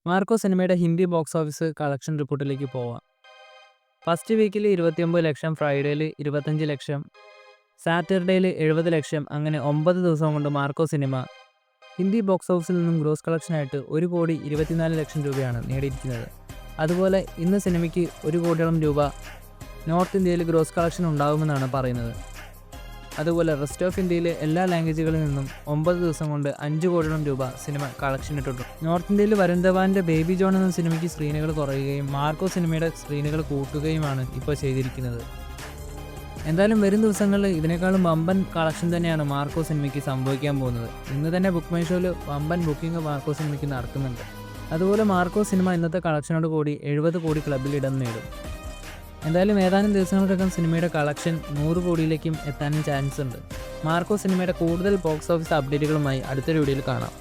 Marco സിനിമയുടെ Hindi box office collection റിപ്പോർട്ടിലേക്ക് പോവാം. ഫസ്റ്റ് വീക്കിൽ 29 ലക്ഷം, ഫ്രൈഡേയിൽ 25 ലക്ഷം, സാറ്റർഡേയിൽ 70 ലക്ഷം, അങ്ങനെ 9 ദിവസം കൊണ്ട് മാർക്കോ സിനിമ ഹിന്ദി ബോക്സ് ഓഫീസിൽ നിന്നും ഗ്രോസ് കളക്ഷനായിട്ട് 1,24 ലക്ഷം രൂപയാണ് നേടിയിരിക്കുന്നത്. അതുപോലെ ഇന്ന് സിനിമയ്ക്ക് 1 കോടിയോളം രൂപ നോർത്ത് ഇന്ത്യയിൽ ഗ്രോസ് കളക്ഷൻ ഉണ്ടാകുമെന്നാണ് പറയുന്നത്. അതുപോലെ റെസ്റ്റ് ഓഫ് ഇന്ത്യയിലെ എല്ലാ ലാംഗ്വേജുകളിൽ നിന്നും 9 ദിവസം കൊണ്ട് 5 കോടിയോളം രൂപ സിനിമ കളക്ഷൻ ഇട്ടിട്ടുണ്ട്. നോർത്ത് ഇന്ത്യയിൽ വരുൺ ധവാന്റെ ബേബി ജോൺ എന്ന സിനിമയ്ക്ക് സ്ക്രീനുകൾ കുറയുകയും മാർക്കോ സിനിമയുടെ സ്ക്രീനുകൾ കൂട്ടുകയുമാണ് ഇപ്പോൾ ചെയ്തിരിക്കുന്നത്. എന്തായാലും വരും ദിവസങ്ങളിൽ ഇതിനേക്കാളും വമ്പൻ കളക്ഷൻ തന്നെയാണ് മാർക്കോ സിനിമയ്ക്ക് സംഭവിക്കാൻ പോകുന്നത്. ഇന്ന് തന്നെ ബുക്ക് മൈ ഷോയിൽ വമ്പൻ ബുക്കിംഗ് മാർക്കോ സിനിമയ്ക്ക് നടക്കുന്നുണ്ട്. അതുപോലെ മാർക്കോ സിനിമ ഇന്നത്തെ കളക്ഷനോട് കൂടി 70 കോടി ക്ലബ്ബിൽ ഇടം നേടും. എന്തായാലും ഏതാനും ദിവസങ്ങൾക്കകം സിനിമയുടെ കളക്ഷൻ 100 കോടിയിലേക്കും എത്താനും ചാൻസ് ഉണ്ട്. മാർക്കോ സിനിമയുടെ കൂടുതൽ ബോക്സ് ഓഫീസ് അപ്ഡേറ്റുകളുമായി അടുത്തൊരു വീഡിയോയിൽ കാണാം.